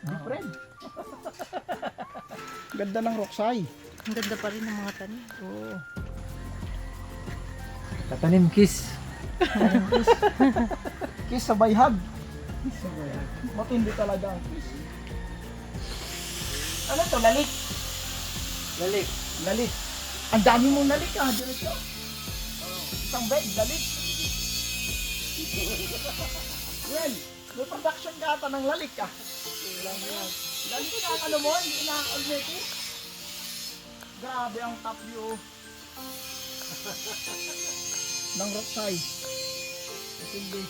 Different. Ganda ng roksay. Ang ganda pa rin ng mga tanim. Oo. Katanim kiss. Kiss sa bayhag. Matindi talaga ang kiss. Ano to? Lalik? Lalik. Lalik. Ang dami mong lalik ah. Diretso. Isang bed, lalik. Well, may production ka ata ng lalik ah. Lalik na ang ano mo, hindi na already. Grabe ang top view. ng roksay. Matindi.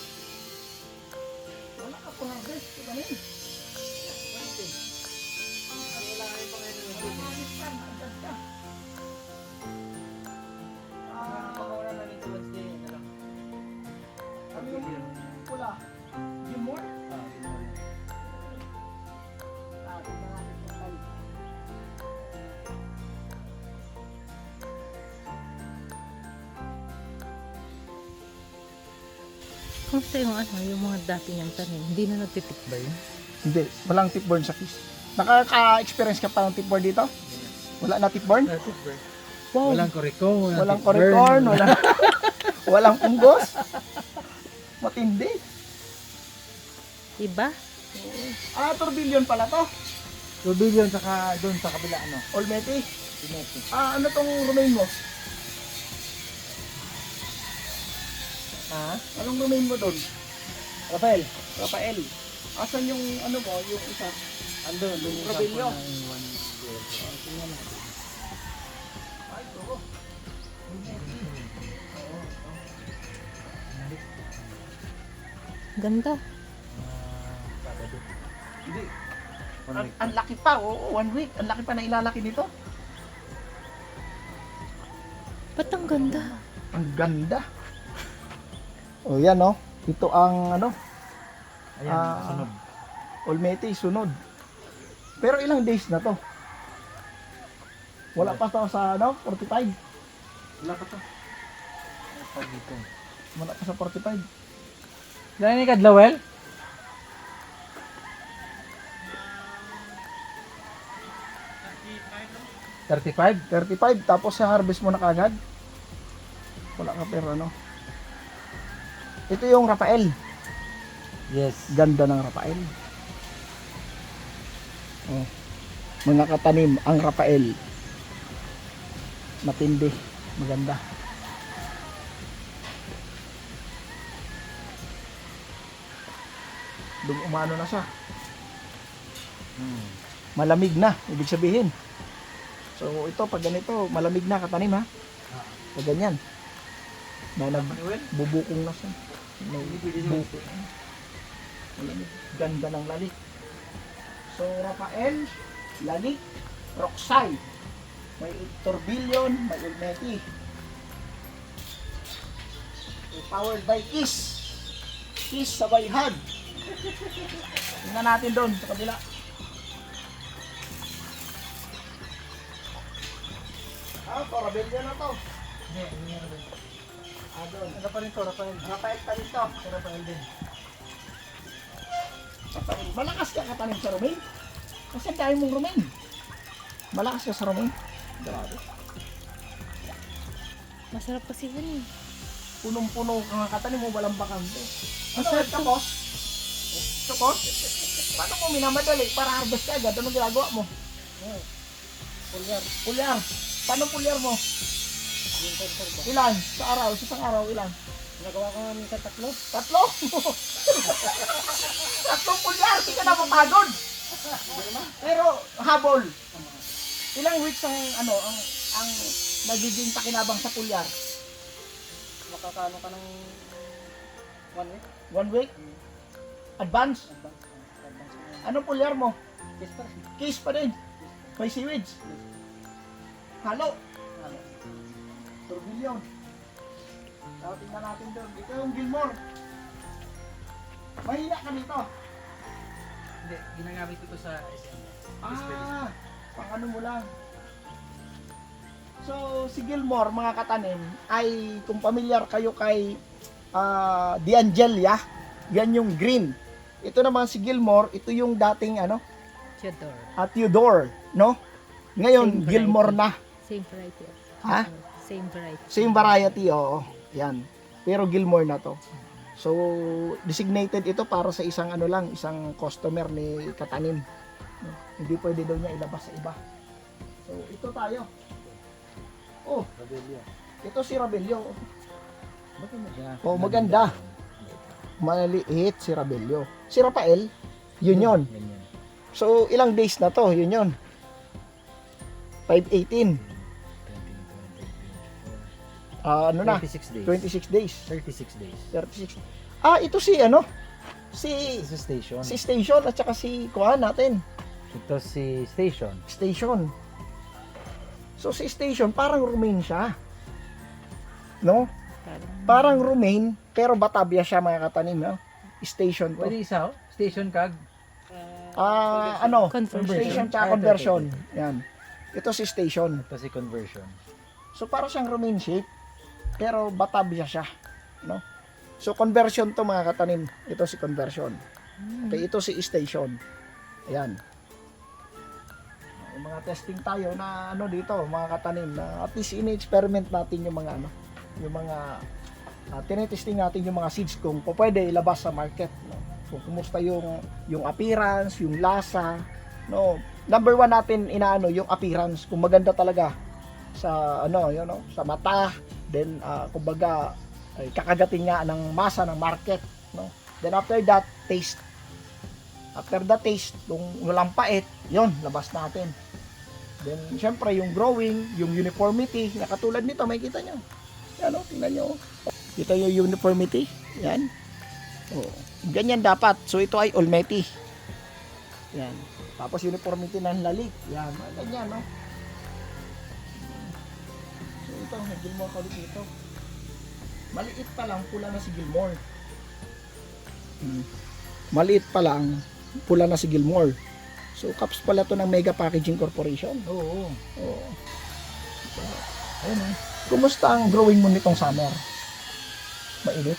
Wala ka pa harvest. Ito na yun. Pula. Gimor? Kumusta yung ano, yung mga dati niyang tanim? Hindi na nagtitip ba yun? Hindi. Walang tipborn sa kiss. Nakaka-experience ka pa ng tipborn dito? Wala na tipborn? Wow. Walang koriko. Walang korikor. Walang punggos. Matindi. Iba? Ah, turbilyon pala to. 2 billion saka doon sa kabila ano. Olmeti. Pineti. Ah, ano tong romaine mo? Ha? Anong romaine mo doon? Rafael. Rafael. Asan yung ano mo, yung isa? Andun. Doon yung Robelio. sampo ng 1 Tingnan mo. Ay, oo. Ganda. Sabado. Hindi. 1 week. Ang laki pa, oo, 1 week. Ang laki pa na ilalaki nito. Ba't ang ganda? Ang ganda. O yan oh. Ito ang ano, Ayan, Ah. sunod. Olmeti, sunod. Pero ilang days na to? Wala pa to sa ano, 45. Wala pa to. Pag dito. Wala pa sa 45. Dahil ni Kadlawel? $35? 35, tapos sa harvest mo na kagad. Wala ka pero ano. Ito yung Rafael. Yes. Ganda ng Rafael. Oh. Mga katanim, ang Rafael. Matindi. Maganda. Umano na siya. Malamig na, ibig sabihin. So ito, pag ganito, malamig na katanim ha. Pag ganyan. Na nagbubukong na siya. Buko. Malamig. Ganda ng lalik. So Rafael, lalik, roksay. May turbilyon, may ulmeti. Powered by Kiss. Kiss sa bayhag. Tingnan natin doon sa kabila. Ah, Torabello na to. Hindi, hindi na rin. Ah, doon. Ano pa rin to, Rafael? Rafael pa rin to. Si Rafael din. Rafael. Malakas ka katanim sa romaine. Kasi ang dami mong romaine. Malakas ka sa romaine. Grabe. Masarap kasi yun eh. Punong-puno ka nga katanim mo, walang bakante. Ano, Masarap to. tapos? Tapos? Paano mo minamadali para harvest ka agad? Anong ginagawa mo? Pulyar. Pulyar. Paano pulyar mo? Yung sensor ba? Ilan? Sa araw? Sa isang araw, ilan? Nagawa ko nga minsan 3. 3? Tatlong pulyar, di ka na mapagod. Pero habol. Ilang weeks ang ano ang nagiging pakinabang sa pulyar? Makakano ka ng 1 week? 1 week? Advance? Advance. Advance. Anong pulyar mo? Yes, pa rin. Case pa din. May seaweeds. Halo. Ano? Turbilyon. Now, tingnan natin doon. Ito yung Gilmore. Mahina ka dito. Hindi, ginagamit ko to sa SM. Ah, pang ano mo lang. So, si Gilmore, mga katanim, ay kung familiar kayo kay D'Angelia, yan yung green. Ito naman si Gilmore, ito yung dating ano, Theodore. At Theodore, no? Ngayon, Same Gilmore na. Same variety. Ha? Same variety. Same variety, oo. Yan. Pero Gilmore na to. So, designated ito para sa isang ano lang, isang customer ni Katanim. No? Hindi pwede daw niya ilabas sa iba. So, ito tayo. Oh, ito si Rabelio. Oh, maganda. Maliit si Rabelio. Si Rafael, yun yun. So, ilang days na to? Yun yun. 518. Ano na? 26 days. 26 days. 36 days. 36. Ito si ano? Si Sa station. si Station at saka si kuha natin. Ito si station. Station. So si Station parang Romaine siya. No? Parang Romaine pero Batavia siya mga katanim, no? Station to. Pwede isa, oh. Station kag. Ano? Conversion. Station tsaka conversion. Yan. Ito si Station. Ito si conversion. So para siyang Romaine shape pero Batavia siya, no? So conversion to mga katanim. Ito si conversion. Okay, ito si station. Ayan. May mga testing tayo na ano dito, mga katanim na at least ini-experiment natin yung mga ano, yung mga tinetesting natin yung mga seeds kung pwede ilabas sa market, no? Kung kumusta yung appearance, yung lasa, no? Number one natin inaano yung appearance, kung maganda talaga sa ano, you know, sa mata, then kumbaga kakagatin nga ng masa ng market, no? Then after that, taste. After the taste, kung walang pait, yon labas natin. Then syempre yung growing, yung uniformity, na katulad nito, makikita nyo. Yan, oh, tingnan nyo. Ito yung uniformity. Yan. Oh, ganyan dapat. So ito ay Olmeti. Yan. Tapos uniformity ng lalik. Yan, ganyan, no? So ito, Gilmore ko dito. Maliit pa lang, pula na si Gilmore. Maliit pa lang, pula na si Gilmore. So, caps pala to ng Mega Packaging Corporation. Oo. Oo. So, ayun eh. Kumusta ang growing mo nitong summer? Mainit?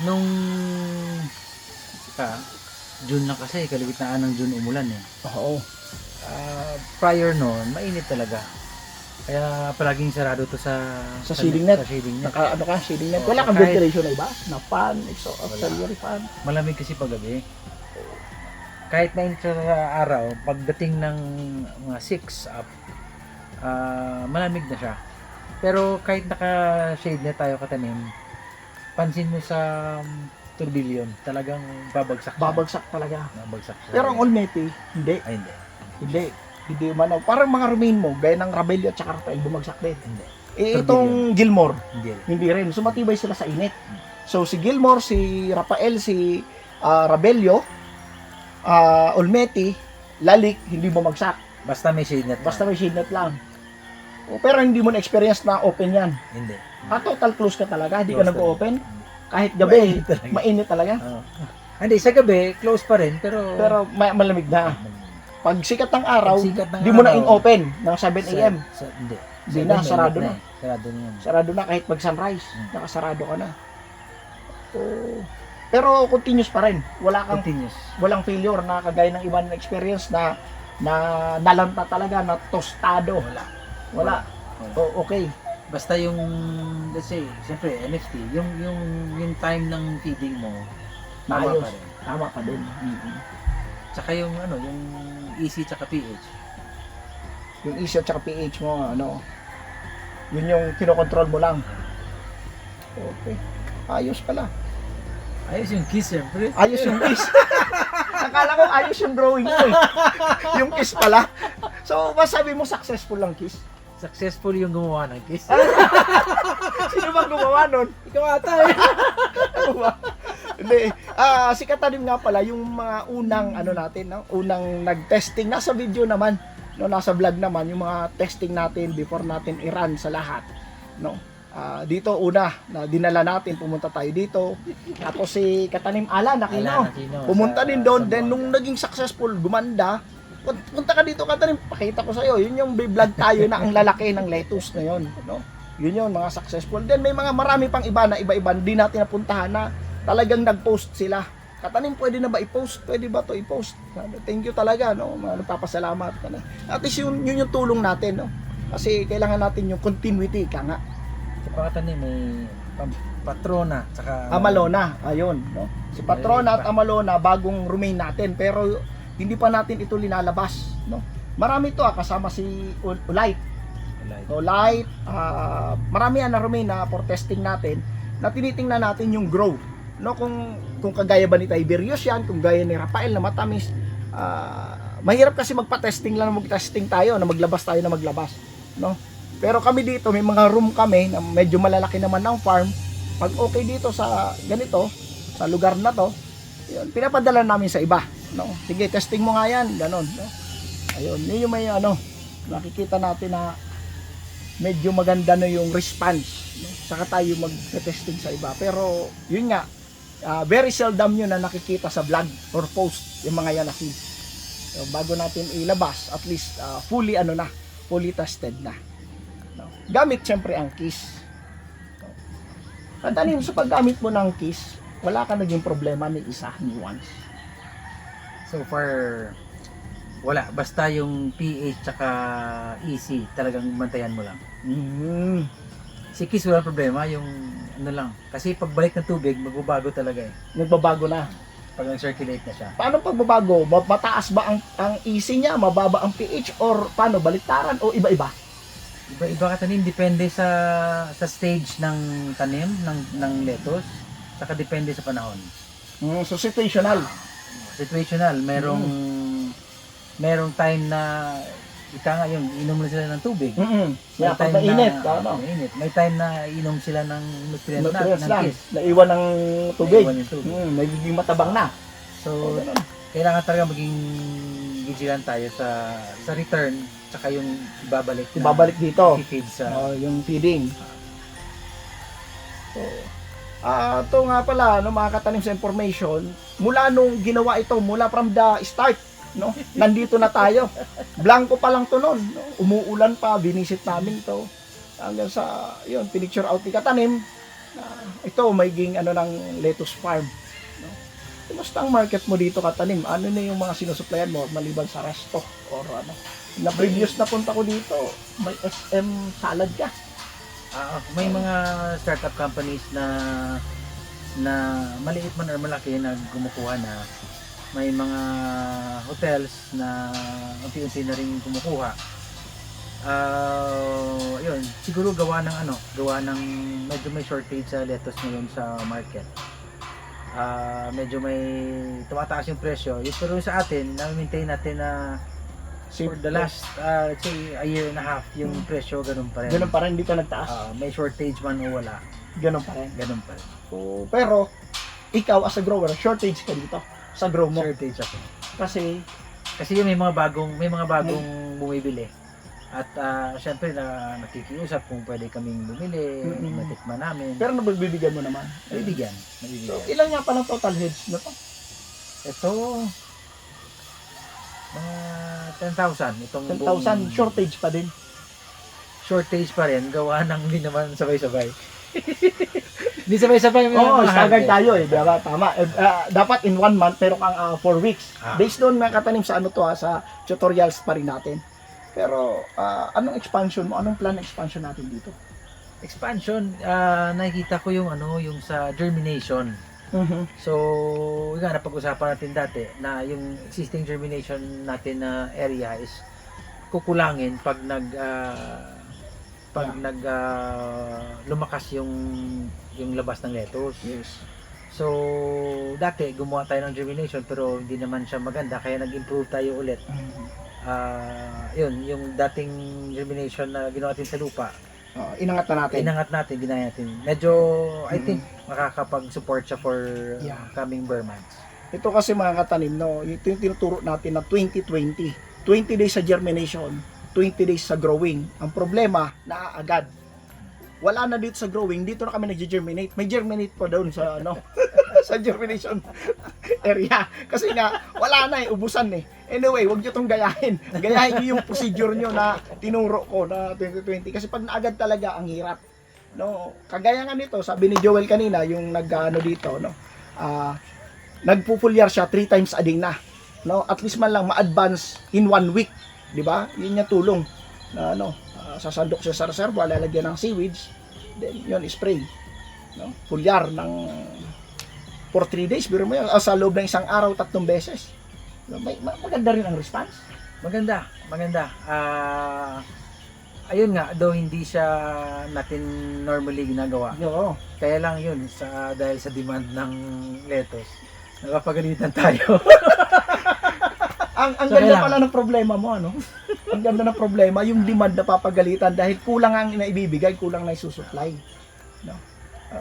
Nung June na kasi, kalagitnaan ng June umulan eh. Oo. Prior noon, mainit talaga. Kaya palaging sarado to sa Shading net. Sa shading net. Ano ka, shading net? Oo, Wala kang kahit- ventilation na iba? Na fan, auxiliary fan? Malamig kasi paggabi. Kahit mainit sa araw, pagdating ng mga 6 up, malamig na siya. Pero kahit naka-shade net tayo katanim, pansin mo sa turbilyon, talagang babagsak siya. Babagsak talaga. Babagsak siya. Pero ang Olmeti, hindi. Ay, hindi. Hindi. Hindi umano. Parang mga Romaine mo, gaya ng Rabelio at saka Rafael, bumagsak din. Hindi. Itong Gilmore, Hindi rin. hindi rin. Sumatibay sila sa init. So si Gilmore, si Rafael, si Rabelio, Olmeti, Lalik, hindi bumagsak. Basta may shade net. Basta may shade net lang. Pero hindi mo na-experience na open yan. Hindi. Total close ka talaga, hindi ka Close nag-open. Kahit gabi, Mainit talaga. mainit talaga. Oo. Hindi, sa gabi, close pa rin, pero... Pero malamig na. Pag sikat ng araw, Pag sikat ng hindi mo na araw, in-open ng 7 a.m. Hindi. Hindi na, Mainit sarado na. Sarado na yun. Sarado na kahit mag-sunrise. Nakasarado ka na. Pero continuous pa rin. Continuous. Walang failure na kagaya ng iba na experience na nalanta talaga, na tostado. Wala. Okay. Basta yung, let's say, siyempre, NFT, yung time ng feeding mo, tama Maayos. pa rin. Tama ka din. Tsaka yung, yung EC tsaka pH. Yung EC at saka pH mo, yun yung kinokontrol mo lang. Okay. Ayos pala. Ayos yung kiss, siyempre. Ayos yung kiss. Akala ko ayos yung drawing mo eh. Yung kiss pala. So, masabi mo successful lang kiss? Successful yung gumawa ng kiss. Sino bang gumawa nun? Ikaw ata eh. Ano ba? Hindi. Si Katanim nga pala, yung mga unang natin, unang nag-testing, nasa video naman, nasa vlog naman, yung mga testing natin before natin i-run sa lahat. Dito una, na dinala natin, pumunta tayo dito. Tapos si Katanim Alan Aquino, pumunta din doon. Then nung naging successful, gumanda, punta ka dito Katanim, pakita ko sa'yo, yun yung vlog tayo na ang lalaki ng lettuce na yun. Yun yun, mga successful. Then may mga marami pang iba na iba-iba, hindi natin napuntahan na talagang nag-post sila. Katanim, pwede na ba i-post? Pwede ba to i-post? Thank you talaga, no? Nagpapasalamat ka na. At least yun yung tulong natin, no? Kasi kailangan natin yung continuity, ika nga. Sa pagkatanim, may patrona, tsaka Amalona, ayun, no? Si Patrona at Amalona, bagong romaine natin, pero hindi pa natin ito linalabas, no? Marami to, kasama si Ulight. Light, marami na romaine na for testing natin, na tinitingnan natin yung grow, no? Kung kagaya ba ni Tiberius yan, kung gaya ni Rafael na matamis. Mahirap kasi magpa-testing lang, mag-testing tayo, na maglabas tayo na maglabas, no? Pero kami dito, may mga room kami na medyo malalaki naman ng farm. Pag okay dito sa ganito, sa lugar na to, yun, pinapadala namin sa iba, no? Sige, testing mo nga yan, ganon, no? Ayun, yun yung may nakikita natin na medyo maganda na yung response, no? Saka tayo mag-testing sa iba. Pero yun nga, very seldom yun na nakikita sa vlog or post yung mga yan na seeds. So, bago natin ilabas, at least fully tested na, no? Gamit syempre ang KISS, no? Tandaan sa paggamit mo ng KISS, wala ka naging problema ni isa ni once. So far, wala. Basta yung pH tsaka EC, talagang bantayan mo lang. Si Kiss wala problema, yung ano lang. Kasi pagbalik ng tubig, magbabago talaga eh. Nagbabago na. Pag nag-circulate na siya. Paano pagbabago? Mataas ba ang EC niya? Mababa ang pH? Or paano? Baliktaran? O iba-iba? Iba-iba ka tanim, depende sa stage ng tanim, ng lettuce, saka depende sa panahon. So situational. Situational, merong time na ika nga yung inom na sila ng tubig. Yeah, pag mainit. Mainit. May time na inom sila ng nutrients Nutrients ng lang. KISS. Naiwan ng tubig. Naiwan yung tubig. Nagiging matabang na. So, kailangan talaga maging vigilant tayo sa return, tsaka yung ibabalik dito. i-feed sa Yung feeding. So, ito nga pala, no, mga katanim sa information, mula nung ginawa ito, mula from the start, no, nandito na tayo. Blanco pa lang to noon, no? Umuulan pa, binisit namin to. Hanggang sa, yun, pinicture out ni katanim. Ito, magiging ng lettuce farm. No? Kumusta ang market mo dito, katanim? Ano na yung mga sinusuplayan mo, maliban sa resto? Or ano? Na previous na punta ko dito, may SM salad ka. May mga startup companies na maliit man or malaki na gumukuha na. May mga hotels na unti-unti na rin kumukuha. Yun, siguro gawa ng medyo may shortage sa lettuce ngayon sa market. Medyo may tumataas yung presyo. Pero sa atin, na-maintain natin na for the last, let's say, a year and a half, yung presyo, ganun pa rin. Ganun pa rin, hindi pa nagtaas. May shortage man o wala. Ganun pa rin. Ganun pa rin. So, pero, ikaw as a grower, shortage ka dito sa grow mo. Shortage ako. Kasi Kasi may mga bagong bumibili. At syempre nakikiusap kung pwede kaming bumili, matikman namin. pero nagbibigyan mo naman. Nabibigyan. So, ilan nga pa ng total heads na to? Ito, mga 10,000. Itong 10,000, shortage pa din. Shortage pa rin, gawa ng hindi naman sabay-sabay. Hindi sabay-sabay. Oo, staggered tayo eh. Diba? Tama. Dapat in 1 month, pero kang 4 weeks. Based doon mga katanim sa sa tutorials pa rin natin. Pero, anong expansion mo? Anong plan ng expansion natin dito? Expansion, nakikita ko yung sa germination. So, nga napag-usapan natin dati na yung existing germination natin na area is kukulangin pag lumakas yung labas ng lettuce. Yes. So, dati gumawa tayo ng germination pero hindi naman siya maganda kaya nag-improve tayo ulit. Yun, yung dating germination na ginawa natin sa lupa. Inangat natin. Ginaya natin. Medyo, I think, makakapag-support siya for coming bare months. Ito kasi mga katanim, no, ito yung tinuturo natin na 20-20. 20 days sa germination, 20 days sa growing. Ang problema, naaagad. Wala na dito sa growing, dito na kami nag-germinate. May germinate pa doon sa sa germination area. Kasi nga, wala na ubusan eh. Anyway, wag nyo itong gayahin. Gayahin nyo yung procedure nyo na tinuro ko na 2020. Kasi pag naagad talaga, ang hirap. No? Kagaya nga nito, sabi ni Joel kanina, yung nag-ano dito, no? nagpupulyar siya 3 times a day na. No, at least man lang ma-advance in 1 week, 'di ba? Yun yung tulong na sasandok siya sa reservoir, lalagyan ng seaweeds, then yun spray. No? Pulyar ng for 3 days, biro mo yun, sa loob ng isang araw 3 beses. No, maganda rin ang response. Maganda. Ayun nga, though hindi siya natin normally ginagawa. Oo. Kaya lang yun, dahil sa demand ng lettuce, napapagalitan tayo. Ang So, ganda kailangan. pala ng problema mo, ano? Ang ganda ng problema, yung demand na papagalitan dahil kulang ang naibibigay, kulang na isusupply. No?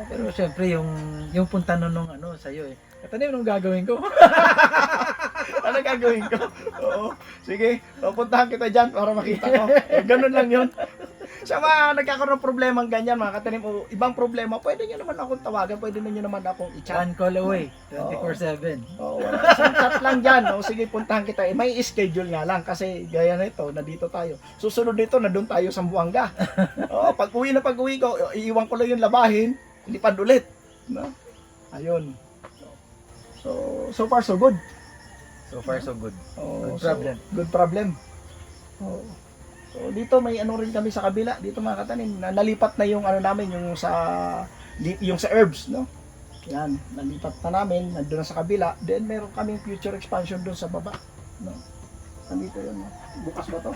Pero syempre, yung punta nun nung sa'yo eh. Katanim, anong gagawin ko? Ano gagawin ko? Oo. Sige, pupuntahan kita dyan para makita ko. Ganun lang yun. Sa mga nagkakaroon ng problema ganyan, mga katanim, o ibang problema, pwede nyo naman akong tawagan, pwede nyo naman akong i-chat. One call away, 24/7. Oo, isang chat lang dyan. O, sige, puntahan kita. May schedule nga lang kasi gaya na ito, na dito tayo. Susunod nito, na doon tayo sa Buanga. Oo, pag uwi ko, iiwan ko lang yung labahin, lipad ulit. No? Ayun. So far so good. So far, so good. Oh, Good problem. Good problem. Oh. So dito may rin kami sa kabila. Dito mga katanim, nalipat na yung namin yung sa herbs, no? Yan, nalipat na namin nandoon na sa kabila. Then meron kaming future expansion doon sa baba, no? Nandito yun, no? Bukas ba to?